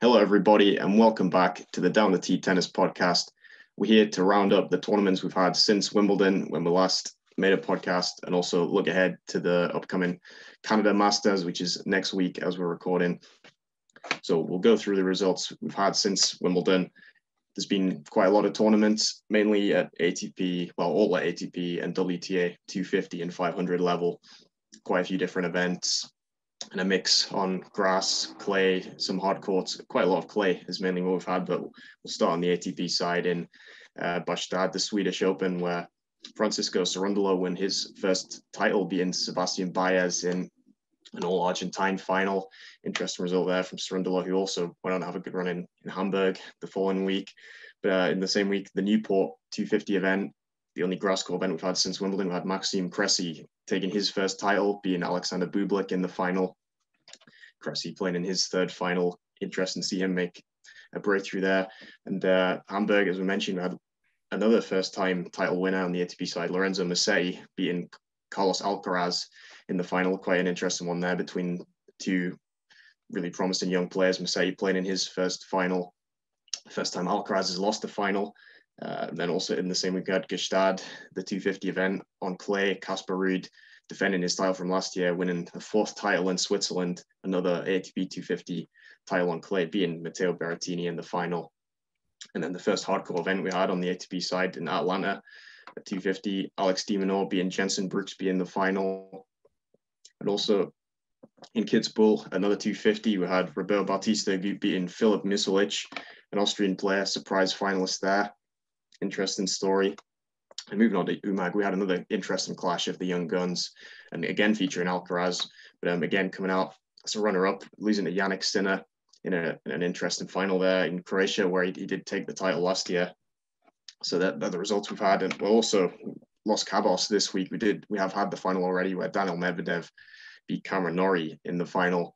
Hello, everybody, and welcome back to the Down the Tee Tennis Podcast. We're here to round up the tournaments we've had since Wimbledon when we last made a podcast, and also look ahead to the upcoming Canada Masters, which is next week as we're recording. So we'll go through the results we've had since Wimbledon. There's been quite a lot of tournaments, mainly at ATP, well, all at ATP and WTA 250 and 500 level. Quite a few different events. And a mix on grass, clay, some hard courts. Quite a lot of clay is mainly what we've had, but we'll start on the ATP side in Bastad, the Swedish Open, where Francisco Cerundolo won his first title, beating Sebastian Baez in an all-Argentine final. Interesting result there from Cerundolo, who also went on to have a good run in Hamburg the following week. But in the same week, the Newport 250 event, the only grass court event we've had since Wimbledon, we had Maxime Cressy taking his first title, being Alexander Bublik in the final. Cressy playing in his third final. Interesting to see him make a breakthrough there. And Hamburg, as we mentioned, we had another first-time title winner on the ATP side, Lorenzo Musetti, beating Carlos Alcaraz in the final. Quite an interesting one there between two really promising young players. Musetti playing in his first final. First time Alcaraz has lost the final. Then also in the same week, we had Gstaad, the 250 event on clay. Casper Ruud defending his title from last year, winning a fourth title in Switzerland, another ATP 250 title on clay, being Matteo Berrettini in the final. And then the first hardcore event we had on the ATP side in Atlanta at 250, Alex de Minaur being Jensen Brooksby in the final. And also in Kitzbühel, another 250, we had Roberto Bautista beating Filip Misolic, an Austrian player, surprise finalist there. Interesting story. And moving on to UMAG, we had another interesting clash of the young guns, and again featuring Alcaraz, but again coming out as a runner-up, losing to Jannik Sinner in an interesting final there in Croatia, where he did take the title last year. So that are the results we've had. And we also Los Cabos this week. We have had the final already, where Daniel Medvedev beat Cameron Norrie in the final.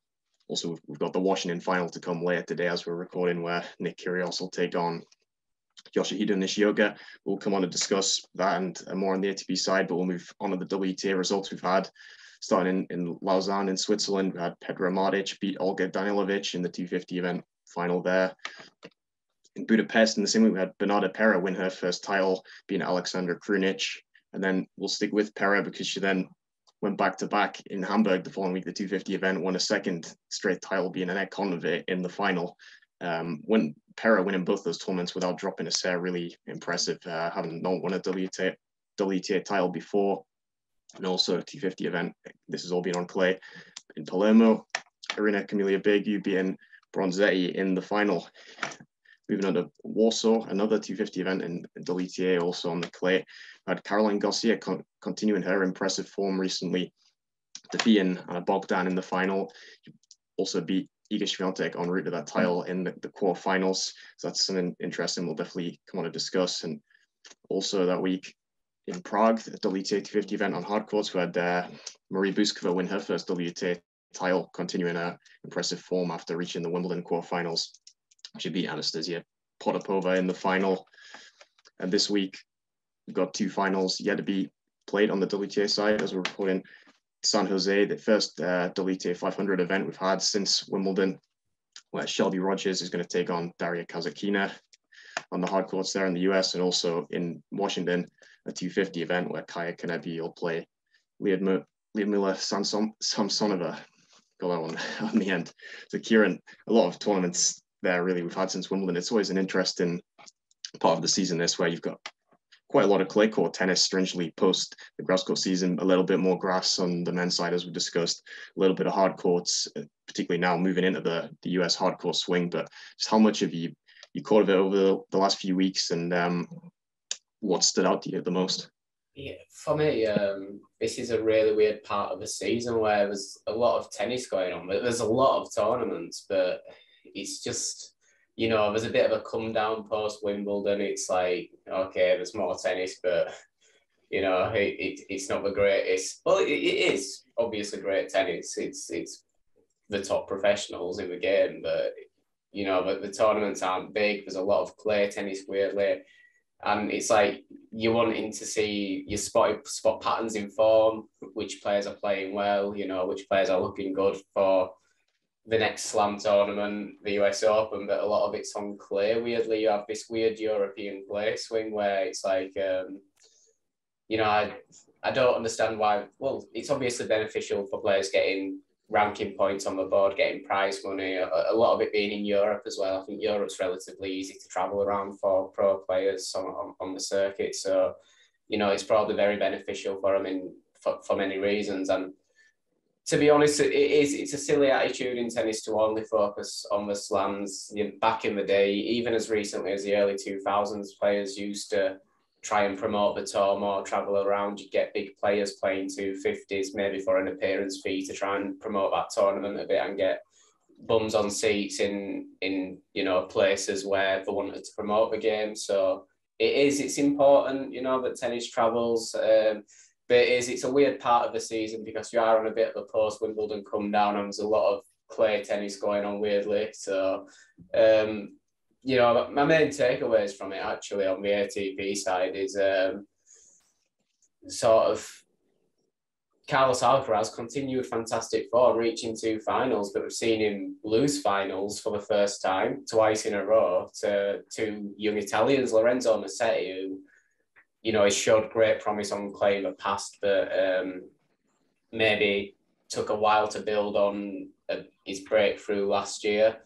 Also, we've got the Washington final to come later today as we're recording, where Nick Kyrgios will take on Yoshihito Nishioka. We'll come on to discuss that and more on the ATP side, but we'll move on to the WTA results we've had. Starting in Lausanne in Switzerland, we had Petra Martic beat Olga Danilovic in the 250 event final there. In Budapest, in the same week, we had Bernarda Pera win her first title, beating Alexandra Krunic. And then we'll stick with Pera because she then went back-to-back in Hamburg the following week, the 250 event, won a second straight title, being Annette Kontaveit in the final. When Pera winning both those tournaments without dropping a set, really impressive, having not won a WTA title before. And also a 250 event, this has all been on clay. In Palermo, Irina Camelia Begu beating Bronzetti in the final. Moving on to Warsaw, another 250 event in WTA, also on the clay. Had Caroline Garcia continuing her impressive form recently, defeating Anna Bogdan in the final. Also beat Iga Świątek en route to that title in the quarterfinals. So that's something interesting we'll definitely come on to discuss. And also that week in Prague, the WTA 250 event on hard courts, we had Marie Buskova win her first WTA title, continuing her impressive form after reaching the Wimbledon quarterfinals. She beat Anastasia Potapova in the final. And this week, we've got two finals yet to be played on the WTA side as we're recording. San Jose, the first WTA 500 event we've had since Wimbledon, where Shelby Rogers is going to take on Daria Kasatkina on the hard courts there in the US, and also in Washington, a 250 event where Kaya Kanepi will play Lyudmila Samsonova. Got that one on the end. So Kieran, a lot of tournaments there really we've had since Wimbledon. It's always an interesting part of the season this, where you've got quite a lot of clay court tennis, strangely post the grass court season, a little bit more grass on the men's side, as we discussed, a little bit of hard courts, particularly now moving into the US hard court swing. But just how much have you caught of it over the last few weeks, and what stood out to you the most? Yeah, for me, this is a really weird part of the season where there's a lot of tennis going on, but there's a lot of tournaments, but it's just, there's a bit of a come down post Wimbledon. It's like, okay, there's more tennis, but it's not the greatest. Well, it is obviously great tennis. It's the top professionals in the game, but but the tournaments aren't big. There's a lot of clay tennis, weirdly, and it's like you're wanting to see your spot patterns in form, which players are playing well, which players are looking good for the next Slam tournament, the US Open, but a lot of it's on clay. Weirdly, you have this weird European clay swing where it's like, you know, I don't understand why. Well, it's obviously beneficial for players getting ranking points on the board, getting prize money, a lot of it being in Europe as well. I think Europe's relatively easy to travel around for pro players on the circuit. So, you know, it's probably very beneficial for them for many reasons. And to be honest, it's a silly attitude in tennis to only focus on the slams. Back in the day, even as recently as the early 2000s, players used to try and promote the tour more, travel around. You'd get big players playing 250s, maybe for an appearance fee to try and promote that tournament a bit and get bums on seats in you know, places where they wanted to promote the game. So it's important, you know, that tennis travels. But it's a weird part of the season because you are on a bit of a post-Wimbledon come down and there's a lot of clay tennis going on weirdly. So, you know, my main takeaways from it actually on the ATP side is sort of Carlos Alcaraz continued fantastic form, reaching 2 finals, but we've seen him lose finals for the first time, twice in a row, to 2 young Italians, Lorenzo Musetti, who, you know, he showed great promise on clay in the past, but maybe took a while to build on his breakthrough last year.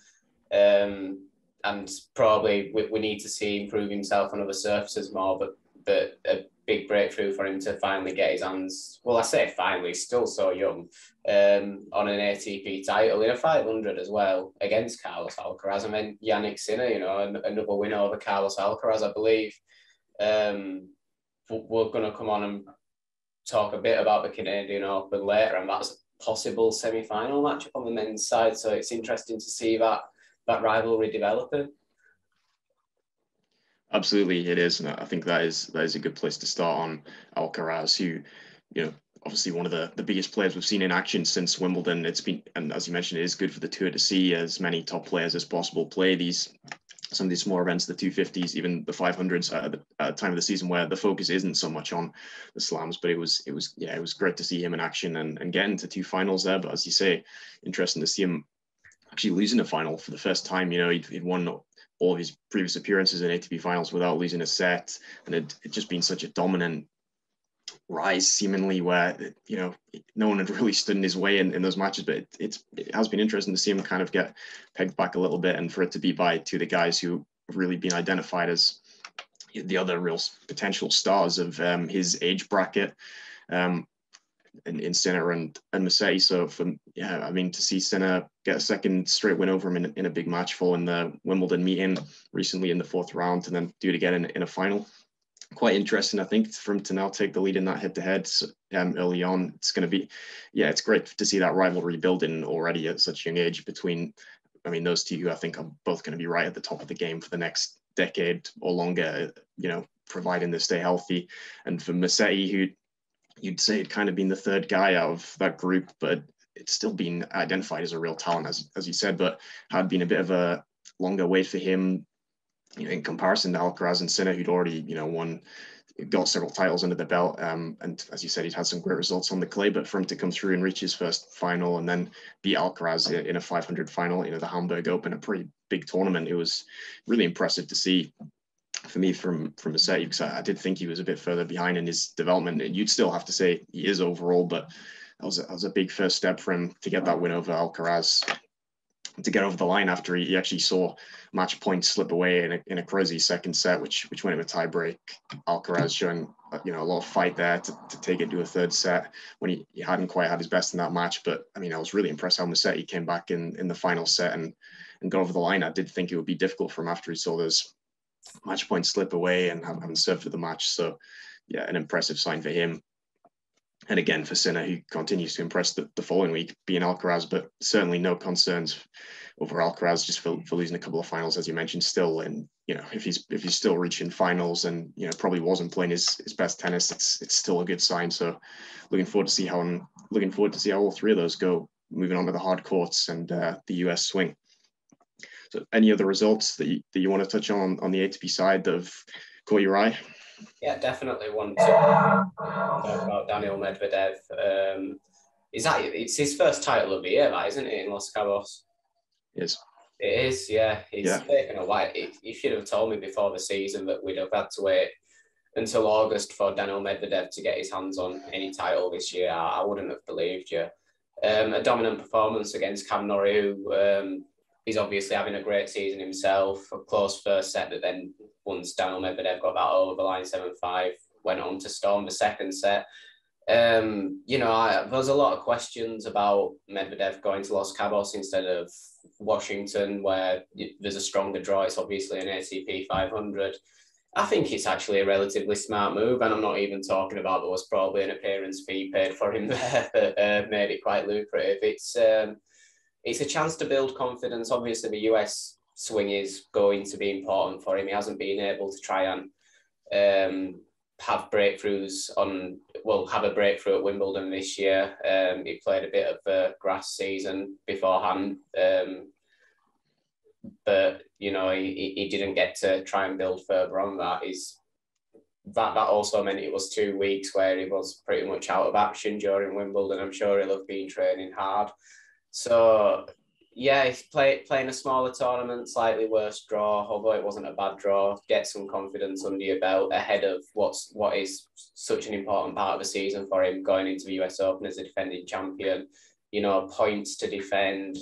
And probably we need to see him prove himself on other surfaces more, but a big breakthrough for him to finally get his hands, well, I say finally, he's still so young, on an ATP title in a 500 as well against Carlos Alcaraz. And then Yannick Sinner, you know, another win over Carlos Alcaraz, I believe. We're going to come on and talk a bit about the Canadian Open later, and that's a possible semi-final matchup on the men's side. So it's interesting to see that rivalry developing. Absolutely, it is, and I think that is a good place to start on Alcaraz, who, you know, obviously one of the biggest players we've seen in action since Wimbledon. It's been, and as you mentioned, it is good for the tour to see as many top players as possible play some of these small events, the 250s, even the 500s at the time of the season where the focus isn't so much on the slams. But it was great to see him in action and get into 2 finals there. But as you say, interesting to see him actually losing a final for the first time. You know, he'd won all of his previous appearances in ATP finals without losing a set, and it just been such a dominant rise seemingly where, you know, no one had really stood in his way in those matches. But it has been interesting to see him kind of get pegged back a little bit, and for it to be by 2 of the guys who have really been identified as the other real potential stars of his age bracket, in Sinner and Musetti. So I mean, to see Sinner get a second straight win over him in a big match following the Wimbledon meeting recently in the 4th round, and then do it again in a final. Quite interesting, I think, for him to now take the lead in that head-to-head early on. It's going to be, it's great to see that rivalry building already at such a young age between, I mean, those 2 who I think are both going to be right at the top of the game for the next decade or longer, you know, providing they stay healthy. And for Musetti, who you'd say had kind of been the 3rd guy out of that group, but it's still been identified as a real talent, as you said, but had been a bit of a longer wait for him, you know, in comparison to Alcaraz and Sinner, who'd already, you know, got several titles under the belt. And as you said, he'd had some great results on the clay, but for him to come through and reach his first final and then beat Alcaraz in a 500 final, you know, the Hamburg Open, a pretty big tournament, it was really impressive to see. For me, from Musetti, because I did think he was a bit further behind in his development. And you'd still have to say he is overall, but that was a big first step for him to get that win over Alcaraz, to get over the line after he actually saw match points slip away in a crazy second set, which went into a tiebreak. Alcaraz showing, you know, a lot of fight there to take it to a 3rd set when he hadn't quite had his best in that match. But I mean, I was really impressed how Musetti came back in the final set and got over the line. I did think it would be difficult for him after he saw those match points slip away and haven't served for the match. So yeah, an impressive sign for him. And again, for Sinner, who continues to impress the following week, being Alcaraz, but certainly no concerns over Alcaraz just for losing a couple of finals, as you mentioned, still. And, you know, if he's still reaching finals and, you know, probably wasn't playing his best tennis, it's still a good sign. So looking forward to see how all 3 of those go, moving on to the hard courts and the US swing. So any other results that you want to touch on the ATP side that have caught your eye? Yeah, definitely want to talk about Daniel Medvedev. It's his first title of the year, that, isn't it, in Los Cabos? Is. It is, yeah. It's Yeah. taken a while. You should have told me before the season that we'd have had to wait until August for Daniil Medvedev to get his hands on any title this year. I wouldn't have believed you. A dominant performance against Cam Norrie, who is obviously having a great season himself. A close first set, but then once Daniil Medvedev got that over the line 7-5, went on to storm the second set. There's a lot of questions about Medvedev going to Los Cabos instead of Washington, where there's a stronger draw. It's obviously an ATP 500. I think it's actually a relatively smart move, and I'm not even talking about there was probably an appearance fee paid for him there that made it quite lucrative. It's a chance to build confidence. Obviously, the US swing is going to be important for him. He hasn't been able to try and have breakthroughs have a breakthrough at Wimbledon this year. He played a bit of a grass season beforehand, but he didn't get to try and build further on that. That also meant it was 2 weeks where he was pretty much out of action during Wimbledon. I'm sure he'll have been training hard. So yeah, he's playing a smaller tournament, slightly worse draw, although it wasn't a bad draw. Get some confidence under your belt ahead of what is such an important part of the season for him, going into the US Open as a defending champion. Points to defend.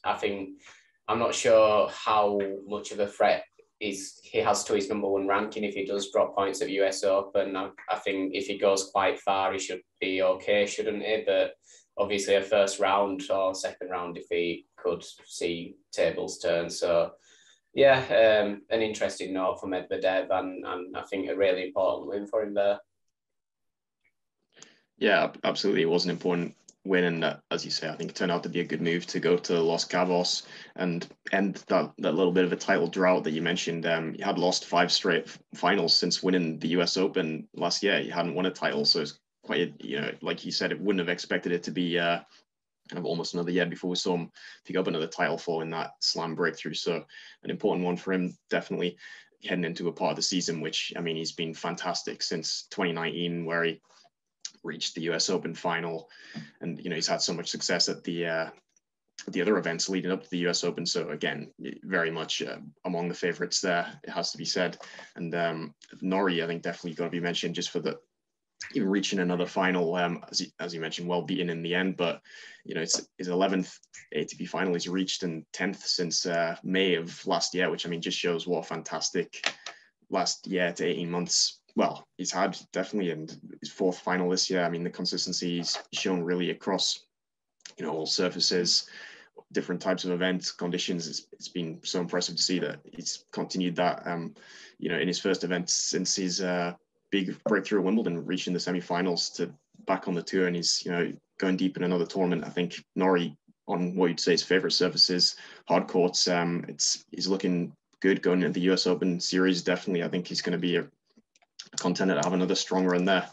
I'm not sure how much of a threat he has to his number one ranking if he does drop points at the US Open. I think if he goes quite far, he should be okay, shouldn't he? But obviously a first round or second round defeat could see tables turn. So yeah, an interesting note for Medvedev, and I think a really important win for him there. Yeah, absolutely. It was an important win, and as you say, I think it turned out to be a good move to go to Los Cabos and end that little bit of a title drought that you mentioned. He had lost 5 straight finals since winning the US Open last year. He hadn't won a title, so it's quite, like you said, it wouldn't have expected it to be kind of almost another year before we saw him pick up another title following that slam breakthrough. So an important one for him, definitely heading into a part of the season, which, I mean, he's been fantastic since 2019, where he reached the US Open final, and he's had so much success at the other events leading up to the US Open. So again, very much among the favorites there, it has to be said. And Norrie, I think, definitely got to be mentioned just for even reaching another final, as you mentioned, well beaten in the end. But it's his 11th ATP final he's reached, and 10th since May of last year, which, I mean, just shows what a fantastic last year to 18 months. Well, he's had, definitely, and his 4th final this year. I mean, the consistency he's shown really across, all surfaces, different types of events, conditions. It's been so impressive to see that he's continued that, in his first event since his big breakthrough at Wimbledon, reaching the semi-finals to back on the tour, and he's, going deep in another tournament. I think Norrie, on what you'd say his favourite surfaces, hard courts, he's looking good going into the US Open series. Definitely, I think he's going to be a contender to have another strong run there.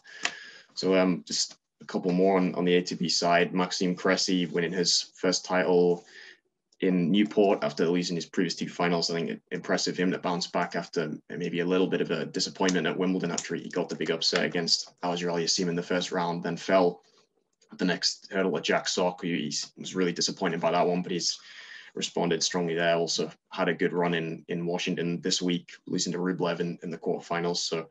So just a couple more on the ATP side. Maxime Cressy winning his first title in Newport after losing his previous 2 finals. I think impressive him to bounce back after maybe a little bit of a disappointment at Wimbledon after he got the big upset against Alcaraz in the first round, then fell at the next hurdle at Jack Sock. He was really disappointed by that one, but he's responded strongly there. Also had a good run in Washington this week, losing to Rublev in the quarterfinals. So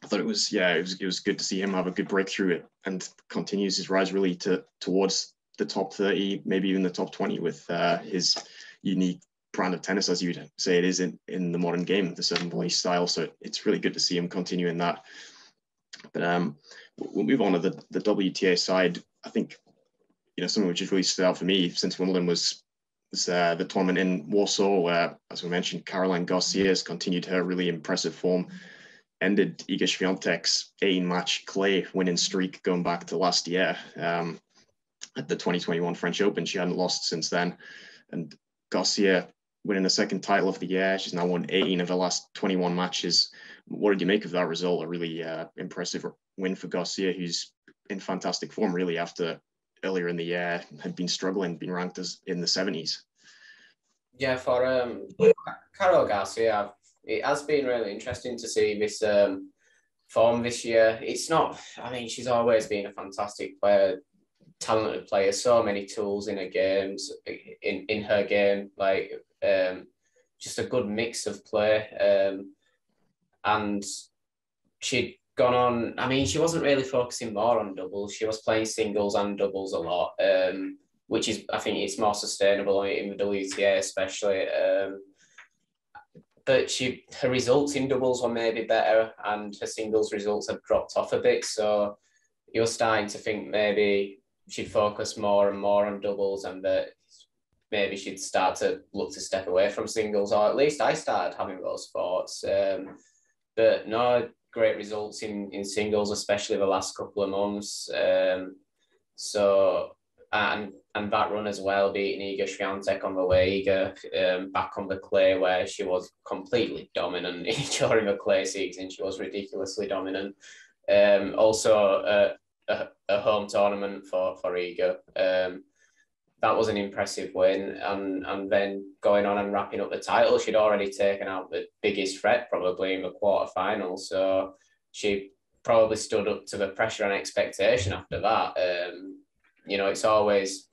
I thought it was good to see him have a good breakthrough and continues his rise really towards the top 30, maybe even the top 20 with his unique brand of tennis, as you'd say it is in the modern game, the certain volley style. So it's really good to see him continuing that. But we'll move on to the WTA side. I think, something which has really stood out for me since Wimbledon was the tournament in Warsaw, where, as we mentioned, Caroline Garcia has continued her really impressive form. Ended Iga Świątek's 18-match clay winning streak going back to last year at the 2021 French Open. She hadn't lost since then. And Garcia winning the 2nd title of the year. She's now won 18 of her last 21 matches. What did you make of that result? A really impressive win for Garcia, who's in fantastic form, really, after earlier in the year had been struggling, been ranked as in the 70s. Yeah, for Carol Garcia, it has been really interesting to see this form this year. It's not, I mean, she's always been a fantastic player, talented player, so many tools in her games, in her game, like just a good mix of play. And she'd gone on, I mean, she wasn't really focusing more on doubles. She was playing singles and doubles a lot, which is, I think it's more sustainable in the WTA especially. But her results in doubles were maybe better, and her singles results had dropped off a bit. So you're starting to think maybe she'd focus more and more on doubles, and that maybe she'd start to look to step away from singles, or at least I started having those thoughts. But no, great results in singles, especially the last couple of months. So and that run as well, beating Iga Świątek on the way, Iga back on the clay, where she was completely dominant during the clay season. She was ridiculously dominant. Also a home tournament for Iga. That was an impressive win, and then going on and wrapping up the title, she'd already taken out the biggest threat probably in the quarterfinals. So she probably stood up to the pressure and expectation after that. You know, it's always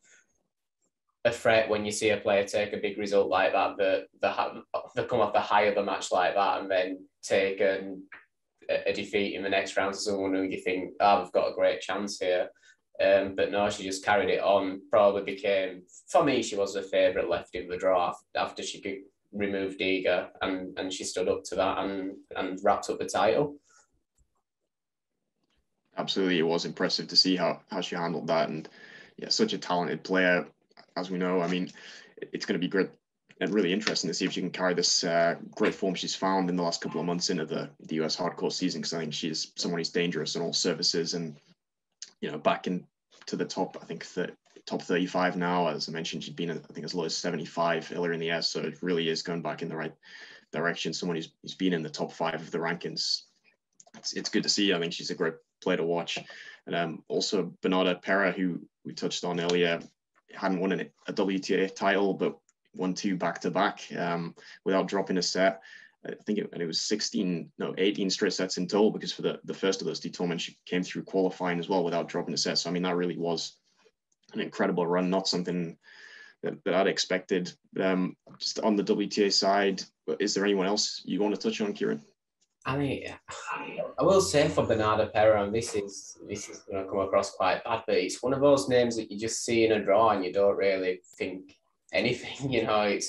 a threat when you see a player take a big result like that, they come off the high of a match like that and then take a defeat in the next round to someone who you think, they've got a great chance here. But no, she just carried it on, probably became, for me, she was the favourite left in the draw after she removed Iga, and she stood up to that and wrapped up the title. Absolutely, it was impressive to see how she handled that, and yeah, such a talented player, as we know. I mean, it's going to be great and really interesting to see if she can carry this great form she's found in the last couple of months into the US hardcourt season, because I think she's someone who's dangerous on all surfaces, and you know, back into the top, I think top 35 now. As I mentioned, she'd been, I think, as low as 75 earlier in the year, so it really is going back in the right direction. Someone who's been in the top 5 of the rankings. It's good to see. I think she's a great player to watch. And also Bernarda Pera, who we touched on earlier, hadn't won a WTA title, but won 2 back-to-back without dropping a set. I think it was 18 straight sets in total, because for the first of those 2 tournaments, she came through qualifying as well without dropping a set. So, I mean, that really was an incredible run, not something that I'd expected. Just on the WTA side, is there anyone else you want to touch on, Kieran? I mean, I will say for Bernarda Pera, and this is going to come across quite bad, but it's one of those names that you just see in a draw and you don't really think anything. You know,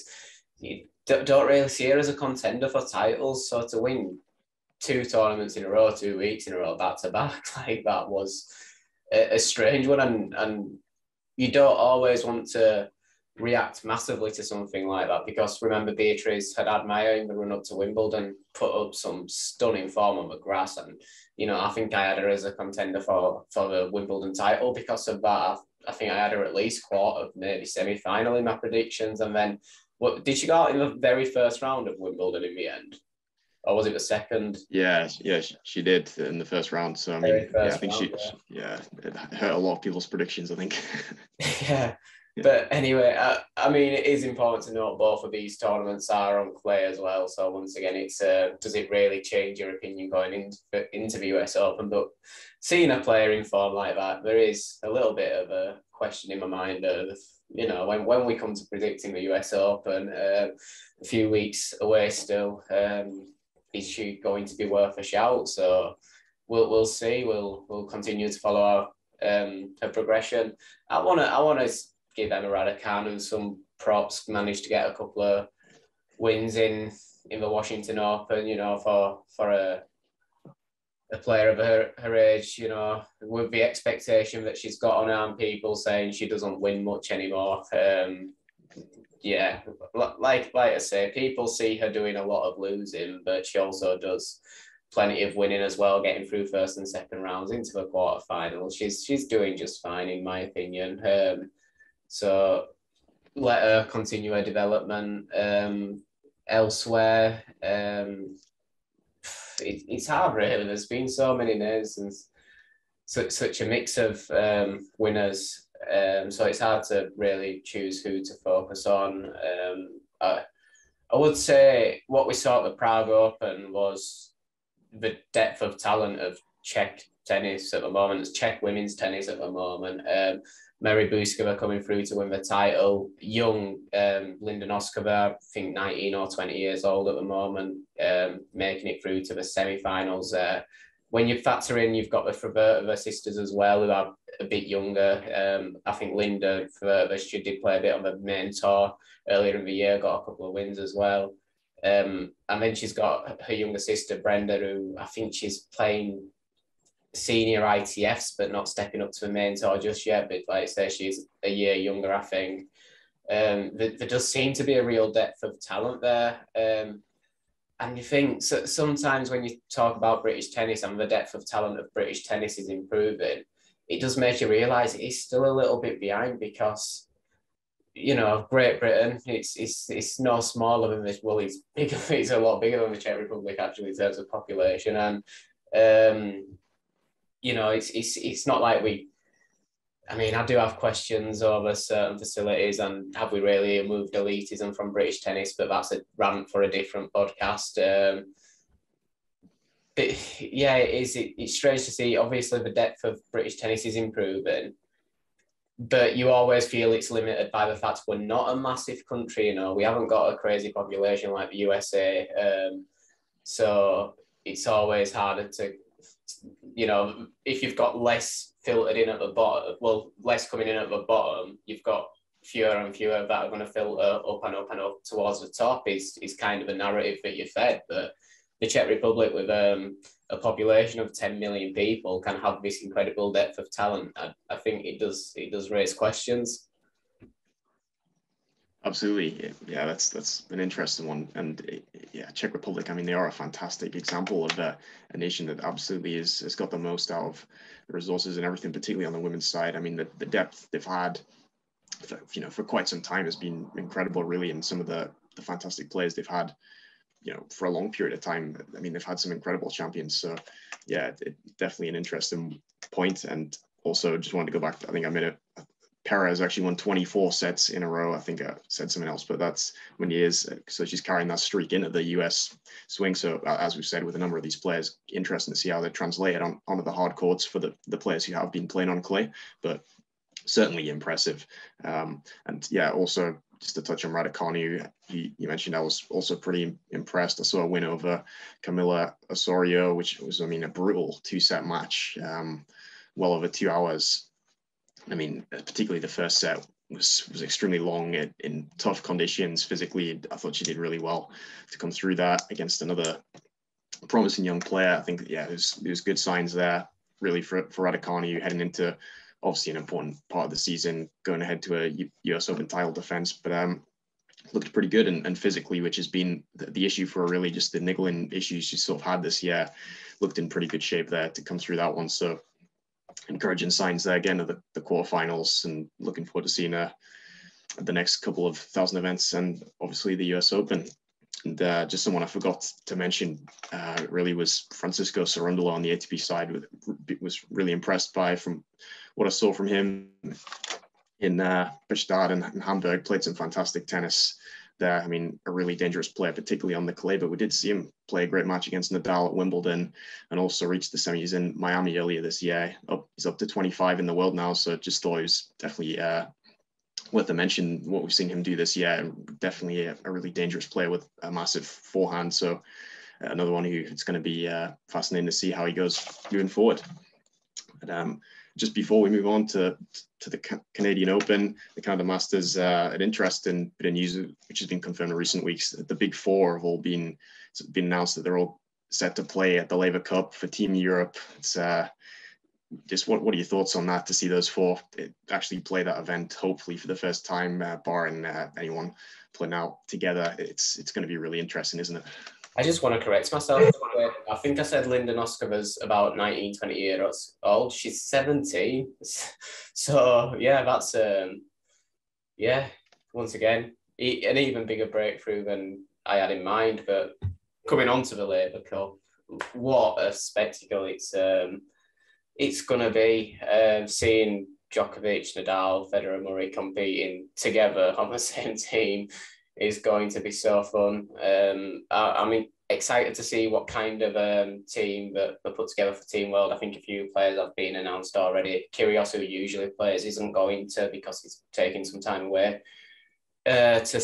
you don't really see her as a contender for titles. So to win 2 tournaments in a row, 2 weeks in a row, back to back, like that was a strange one, and you don't always want to react massively to something like that, because remember, Beatriz Haddad-Maia in the run up to Wimbledon put up some stunning form on the grass, and you know, I think I had her as a contender for the Wimbledon title because of that. I think I had her at least quarter, maybe semi-final in my predictions, and then what did she go out in the very first round of Wimbledon in the end, or was it the second? Yeah, she did in the first round. So I mean, I think it hurt a lot of people's predictions, I think. Yeah. But anyway, I mean, it is important to note both of these tournaments are on clay as well. So once again, it's does it really change your opinion going into the US Open? But seeing a player in form like that, there is a little bit of a question in my mind of, you know, when we come to predicting the US Open, a few weeks away still, is she going to be worth a shout? So we'll see. We'll continue to follow her progression. I wanna give Emma Raducanu some props. Managed to get a couple of wins in the Washington Open, you know, for a player of her age, you know, with the expectation that she's got on her, and people saying she doesn't win much anymore. Yeah, like I say, people see her doing a lot of losing, but she also does plenty of winning as well, getting through first and second rounds into the quarterfinals. She's doing just fine, in my opinion. So let her continue her development. Elsewhere, it's hard, really. There's been so many names and such a mix of winners. So it's hard to really choose who to focus on. I would say what we saw at the Prague Open was the depth of talent of Czech tennis at the moment. It's Czech women's tennis at the moment. Mary Bouskova coming through to win the title. Young Linda Noskova, I think 19 or 20 years old at the moment, making it through to the semi-finals. When you factor in, you've got the Frubertova sisters as well, who are a bit younger. I think Linda Frubertova, she did play a bit on the main tour earlier in the year, got a couple of wins as well. And then she's got her younger sister, Brenda, who I think she's playing senior ITFs, but not stepping up to the main tour just yet. But like I say, she's a year younger, I think. There does seem to be a real depth of talent there. And you think so, sometimes when you talk about British tennis and the depth of talent of British tennis is improving, it does make you realise it's still a little bit behind because, you know, Great Britain, it's no smaller than this. Well, it's bigger. It's a lot bigger than the Czech Republic actually in terms of population, and you know, it's not like we. I mean, I do have questions over certain facilities and have we really removed elitism from British tennis, but that's a rant for a different podcast. But yeah, it's strange to see. Obviously, the depth of British tennis is improving, but you always feel it's limited by the fact we're not a massive country. You know, we haven't got a crazy population like the USA, so it's always harder to, you know, if you've got less filtered in at the bottom, well, less coming in at the bottom, you've got fewer and fewer that are going to filter up and up and up towards the top is kind of a narrative that you're fed. But the Czech Republic, with a population of 10 million people, can have this incredible depth of talent. I think it does raise questions. Absolutely, yeah. That's an interesting one, and yeah, Czech Republic. I mean, they are a fantastic example of a nation that absolutely has got the most out of the resources and everything, particularly on the women's side. I mean, the depth they've had, for quite some time has been incredible, really, and some of the fantastic players they've had, for a long period of time. I mean, they've had some incredible champions. So, yeah, definitely an interesting point. And also, just wanted to go back to, I think I made Perez actually won 24 sets in a row. I think I said something else, but that's when he is. So she's carrying that streak into the US swing. So as we've said, with a number of these players, interesting to see how they translate it onto the hard courts for the players who have been playing on clay, but certainly impressive. And yeah, also just to touch on Raducanu, you mentioned, I was also pretty impressed. I saw a win over Camila Osorio, which was, I mean, a brutal 2-set match, well over 2 hours. I mean, particularly the first set was extremely long in tough conditions physically. I thought she did really well to come through that against another promising young player. I think, yeah, there's good signs there, really, for Raducanu heading into obviously an important part of the season, going ahead to a US Open title defense. But looked pretty good and physically, which has been the issue for really just the niggling issues she sort of had this year. Looked in pretty good shape there to come through that one. So encouraging signs there again of the quarterfinals, and looking forward to seeing her at the next couple of thousand events and obviously the US Open. And just someone I forgot to mention really was Francisco Cerundolo on the ATP side. Was really impressed from what I saw from him in Bastad and Hamburg. Played some fantastic tennis there. I mean, a really dangerous player, particularly on the clay, but we did see him play a great match against Nadal at Wimbledon, and also reached the semis in Miami earlier this year. He's up to 25 in the world now, so just thought it was definitely worth a mention what we've seen him do this year. Definitely a really dangerous player with a massive forehand. So another one who it's going to be fascinating to see how he goes moving forward. But just before we move on to the Canadian Open, the Canada Masters, an interesting bit of news which has been confirmed in recent weeks. The Big Four have all been announced that they're all set to play at the Laver Cup for Team Europe. It's just what are your thoughts on that, to see those four actually play that event, hopefully for the first time, barring anyone playing out together? It's going to be really interesting, isn't it? I just want to correct myself. I think I said Linda Noskova's about 19, 20 years old. She's 17. So, yeah, that's, yeah, once again, an even bigger breakthrough than I had in mind. But coming on to the Laver Cup, what a spectacle it's going to be. Seeing Djokovic, Nadal, Federer, Murray competing together on the same team is going to be so fun. I'm excited to see what kind of team that they put together for Team World. I think a few players have been announced already. Kyrgios, who usually plays, isn't going to because he's taking some time away to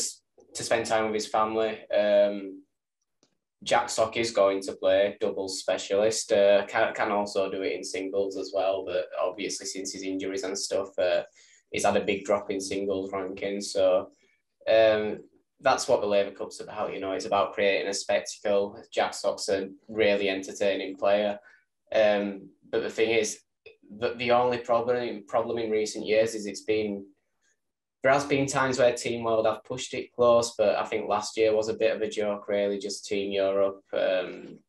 spend time with his family. Jack Sock is going to play, doubles specialist. Can also do it in singles as well, but obviously since his injuries and stuff, he's had a big drop in singles rankings. So that's what the Laver Cup's about. You know, it's about creating a spectacle. Jack Sock's a really entertaining player. But the thing is, the only problem in recent years is there has been times where Team World have pushed it close, but I think last year was a bit of a joke, really. Just Team Europe,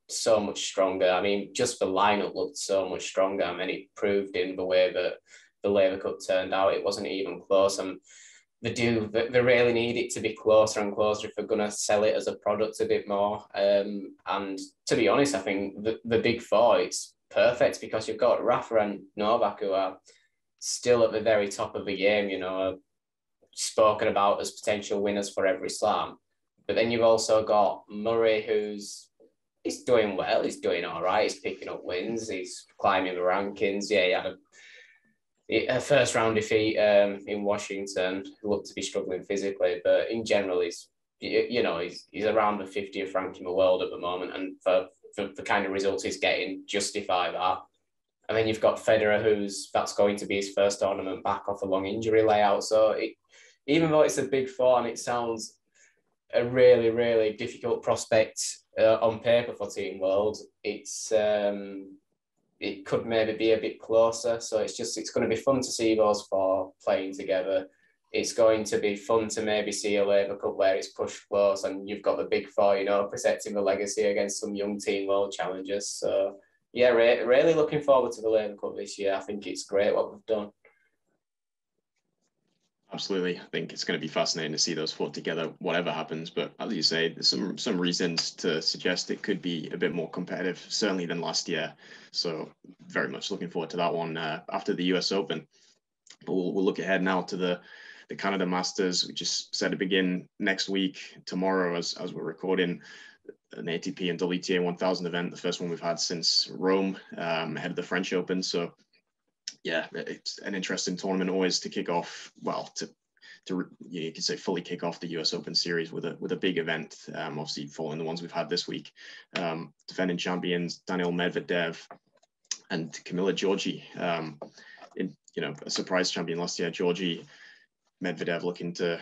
so much stronger. I mean, just the lineup looked so much stronger. I mean, it proved in the way that the Laver Cup turned out. It wasn't even close. And they really need it to be closer and closer if they're going to sell it as a product a bit more. And to be honest, I think the Big Four, it's perfect because you've got Rafa and Novak, who are still at the very top of the game, you know, spoken about as potential winners for every slam. But then you've also got Murray, he's doing well, he's doing all right, he's picking up wins, he's climbing the rankings. Yeah, he had a first round defeat in Washington, who looked to be struggling physically, but in general, he's around the 50th rank in the world at the moment, and for the kind of results he's getting, justify that. And then you've got Federer, that's going to be his first tournament back off a long injury layout. So even though it's a Big Four and it sounds a really, really difficult prospect on paper for Team World, it could maybe be a bit closer. So it's going to be fun to see those four playing together. It's going to be fun to maybe see a Laver Cup where it's pushed close and you've got the Big Four, you know, protecting the legacy against some young Team World challengers. So yeah, really looking forward to the Laver Cup this year. I think it's great what we've done. Absolutely. I think it's going to be fascinating to see those four together, whatever happens. But as you say, there's some reasons to suggest it could be a bit more competitive, certainly than last year. So very much looking forward to that one after the US Open. But we'll look ahead now to the Canada Masters, which is set to begin next week, tomorrow, as we're recording, an ATP and WTA 1000 event, the first one we've had since Rome, ahead of the French Open. So yeah, it's an interesting tournament always to kick off. Well, you could say fully kick off the US Open series with a big event. Obviously, following the ones we've had this week, defending champions Daniil Medvedev and Camila Giorgi. A surprise champion last year, Giorgi. Medvedev looking to,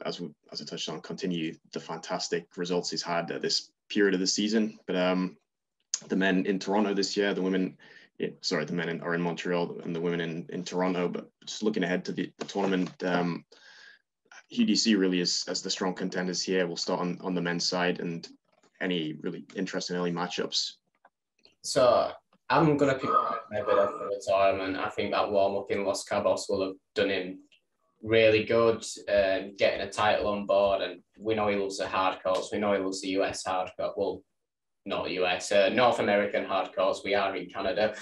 as I touched on, continue the fantastic results he's had at this period of the season. But the men in Toronto this year, the men are in Montreal and the women in Toronto. But just looking ahead to the tournament, who do you see really as the strong contenders here? We'll start on the men's side, and any really interesting early matchups. So I'm going to pick Medvedev for the tournament. I think that warm-up in Los Cabos will have done him really good, getting a title on board. And we know he loves the hard courts. We know he loves the US hard court. Well, not US, North American hard courts. We are in Canada.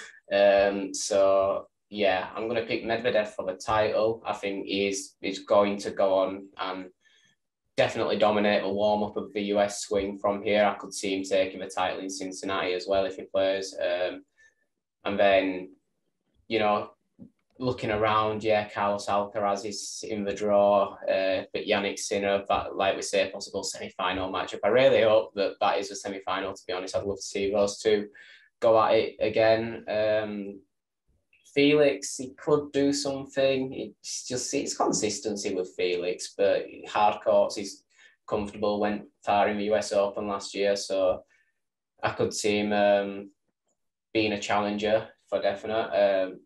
So yeah, I'm going to pick Medvedev for the title. I think he's going to go on and definitely dominate the warm-up of the US swing from here. I could see him taking the title in Cincinnati as well if he plays. And then, looking around, yeah, Carlos Alcaraz is in the draw, but Yannick Sinner, that, like we say, possible semi-final matchup. I really hope that is a semi-final, to be honest. I'd love to see those two go at it again. Felix, he could do something. It's consistency with Felix, but hard courts, he's comfortable, went far in the US Open last year, so I could see him being a challenger for definite.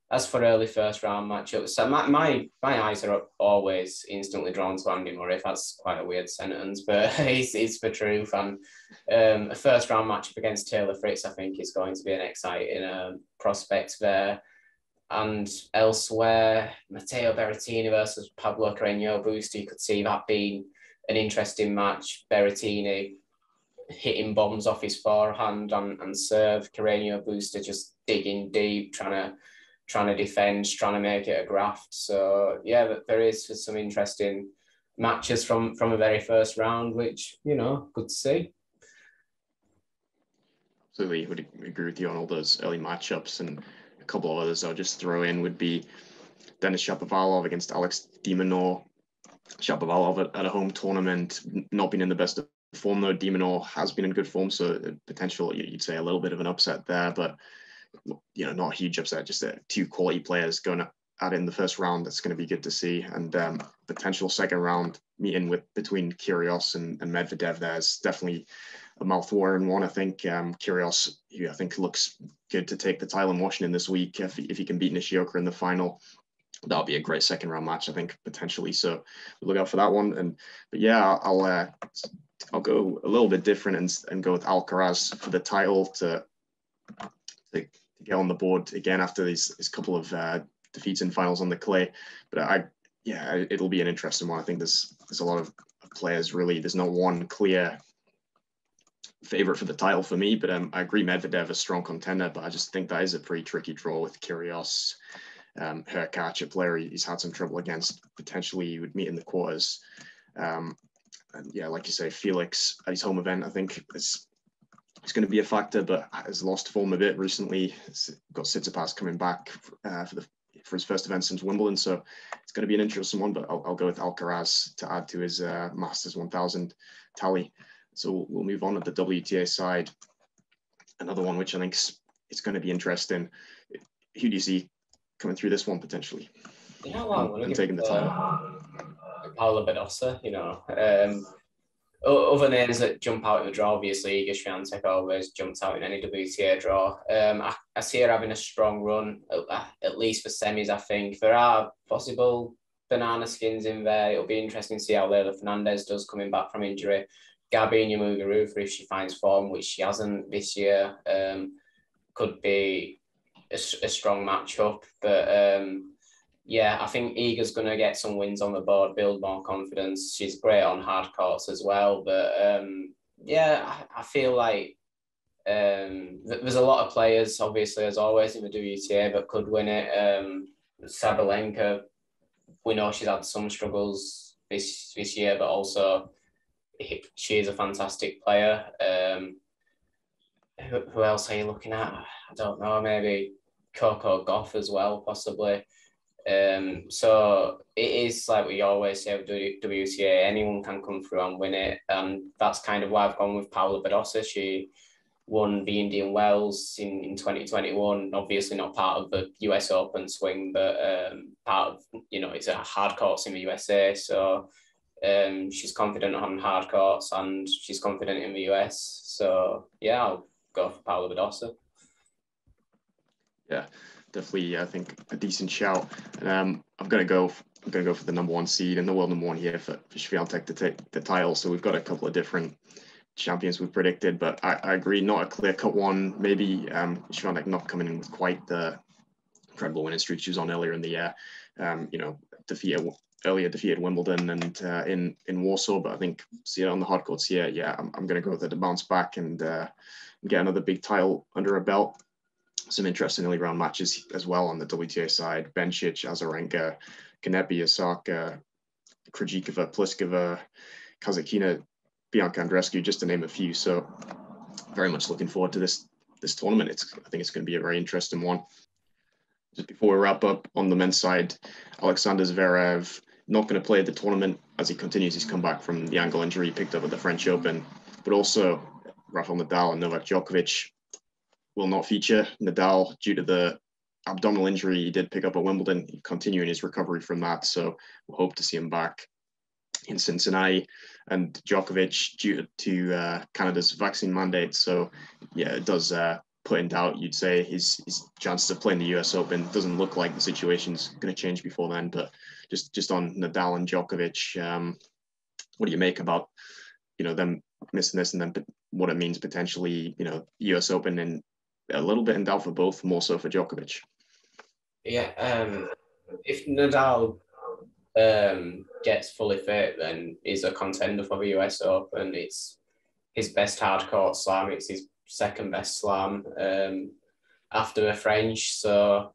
As for early first round matchups, so my eyes are always instantly drawn to Andy Murray. That's quite a weird sentence, but it's the truth. And a first round matchup against Taylor Fritz, I think, is going to be an exciting prospect there. And elsewhere, Matteo Berrettini versus Pablo Carreño Busta, you could see that being an interesting match. Berrettini hitting bombs off his forehand and serve. Carreño Busta just digging deep, trying to defend, trying to make it a graft. So yeah, there is some interesting matches from a very first round, which, you know, good to see. Absolutely, would agree with you on all those early matchups, and a couple of others I'll just throw in would be Denis Shapovalov against Alex de Minaur. Shapovalov at a home tournament, not been in the best of form though. De Minaur has been in good form, so potential, you'd say, a little bit of an upset there, but you know, not a huge upset. Just two quality players going at it in the first round. That's going to be good to see, and potential second round meeting between Kyrgios and Medvedev. There's definitely a mouth-watering one. I think Kyrgios, who I think looks good to take the title in Washington this week, if he can beat Nishioka in the final, that'll be a great second round match, I think, potentially. So look out for that one. But yeah, I'll go a little bit different and go with Alcaraz for the title to get on the board again after these couple of defeats in finals on the clay. But it'll be an interesting one. I think there's a lot of players, really. There's no one clear favorite for the title for me, but I agree Medvedev a strong contender, but I just think that is a pretty tricky draw with Kyrgios. Hurkacz, a player he's had some trouble against, potentially he would meet in the quarters. And yeah, like you say, Felix at his home event, I think it's going to be a factor, but has lost form a bit recently. Got Tsitsipas coming back for his first event since Wimbledon, so it's going to be an interesting one, but I'll go with Alcaraz to add to his Masters 1000 tally. So we'll move on to the WTA side. Another one which I think is going to be interesting. Who do you see coming through this one potentially? You know what? And taking the title. Paula Badosa, you know. Other names that jump out in the draw, obviously, Świątek always jumps out in any WTA draw. I see her having a strong run, at least for semis, I think. There are possible banana skins in there. It'll be interesting to see how Leylah Fernandez does coming back from injury. Gabby Muguruza, if she finds form, which she hasn't this year, could be a strong matchup. But yeah, I think Iga's going to get some wins on the board, build more confidence. She's great on hard courts as well. But yeah, I feel like there's a lot of players, obviously, as always, in the WTA that could win it. Sabalenka, we know she's had some struggles this year, but also she is a fantastic player. Who else are you looking at? I don't know, maybe Coco Gauff as well, possibly. So it is like we always say with WTA, anyone can come through and win it. And that's kind of why I've gone with Paula Badosa. She won the Indian Wells in 2021, obviously not part of the US Open swing, but part of, you know, it's a hard courts in the USA. So she's confident on hard courts and she's confident in the US. So yeah, I'll go for Paula Badosa. Yeah, definitely. I think a decent shout. And I'm gonna go for the number one seed and the world number one here for Świątek to take the title. So we've got a couple of different champions we've predicted, but I agree, not a clear cut one. Maybe Świątek not coming in with quite the incredible winning streak she was on earlier in the year. You know, defeated Wimbledon and in Warsaw, but I think see it on the hard courts here. Yeah, I'm going to go with the bounce back and get another big title under her belt. Some interesting early round matches as well on the WTA side: Bencic, Azarenka, Kanepi, Osaka, Krejcikova, Pliskova, Kasatkina, Bianca Andreescu, just to name a few. So very much looking forward to this tournament. I think it's going to be a very interesting one. Just before we wrap up on the men's side, Alexander Zverev not going to play the tournament as he continues his comeback from the ankle injury he picked up at the French Open, but also Rafael Nadal and Novak Djokovic will not feature. Nadal, due to the abdominal injury he did pick up at Wimbledon, continuing his recovery from that. So we'll hope to see him back in Cincinnati. And Djokovic, due to Canada's vaccine mandate. So yeah, it does put in doubt, you'd say, his chances of playing the US Open. Doesn't look like the situation's going to change before then. But just on Nadal and Djokovic, what do you make about, you know, them missing this, and then what it means potentially, you know, US Open, and a little bit in doubt for both, more so for Djokovic? Yeah, if Nadal gets fully fit, then he's a contender for the US Open. It's his best hardcourt slam. It's his second best slam after the French. So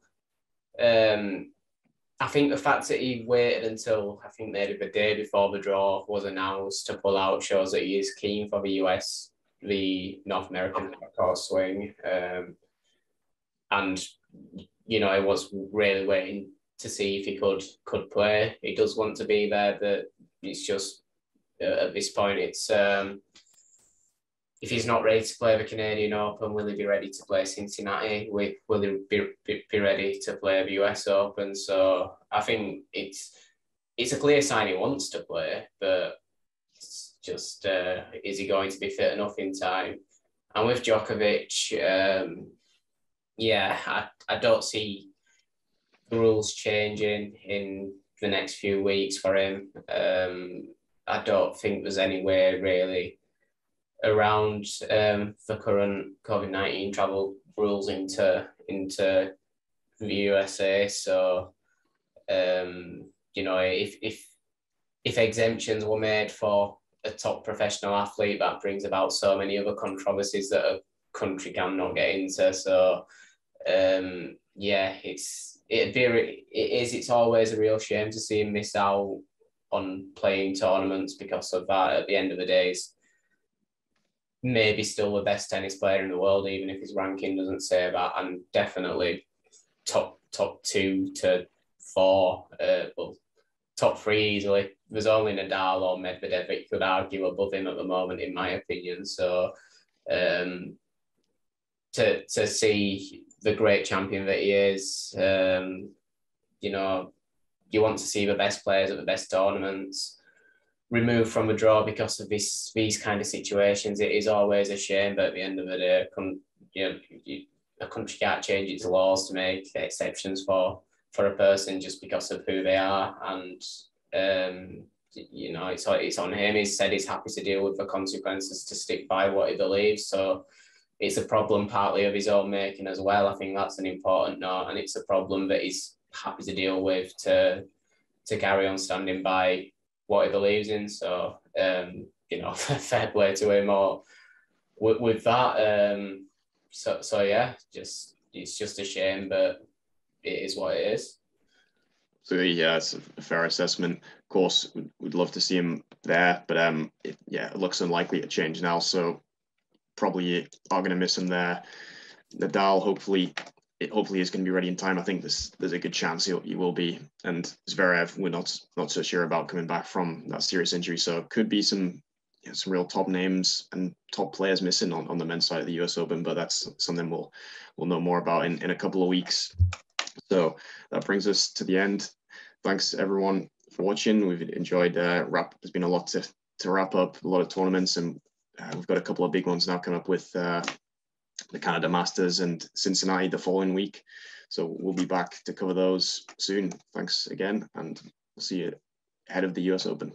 I think the fact that he waited until I think maybe the day before the draw was announced to pull out shows that he is keen for the North American court swing. And he was really waiting to see if he could play. He does want to be there, but it's just at this point, it's if he's not ready to play the Canadian Open, will he be ready to play Cincinnati? Will he be ready to play the US Open? So I think it's a clear sign he wants to play, but it's just is he going to be fit enough in time? And with Djokovic, I don't see the rules changing in the next few weeks for him. I don't think there's anywhere really around the current COVID-19 travel rules into the USA. So, if exemptions were made for a top professional athlete, that brings about so many other controversies that a country cannot get into. So, it's always a real shame to see him miss out on playing tournaments because of that. At the end of the day, he's maybe still the best tennis player in the world, even if his ranking doesn't say that, and definitely top 2 to 4, top 3 easily. There's only Nadal or Medvedev that you could argue above him at the moment, in my opinion. So to see the great champion that he is, you want to see the best players at the best tournaments removed from a draw because of these kind of situations. It is always a shame, but at the end of the day, a country can't change its laws to make exceptions for a person just because of who they are. And it's on him. He said he's happy to deal with the consequences, to stick by what he believes. So it's a problem partly of his own making as well. I think that's an important note, and it's a problem that he's happy to deal with, to carry on standing by what he believes in. So fair play to him or with that. It's just a shame, but it is what it is. So yeah, it's a fair assessment. Of course, we'd love to see him there, but it looks unlikely to change now. So probably are going to miss him there. Nadal, hopefully is going to be ready in time. I think there's a good chance he will be. And Zverev, we're not so sure about coming back from that serious injury. So it could be some real top names and top players missing on the men's side of the US Open, but that's something we'll know more about in a couple of weeks. So that brings us to the end. Thanks everyone for watching. We've enjoyed there's been a lot to wrap up, a lot of tournaments, and we've got a couple of big ones now coming up with the Canada Masters and Cincinnati the following week. So we'll be back to cover those soon. Thanks again, and we'll see you ahead of the US Open.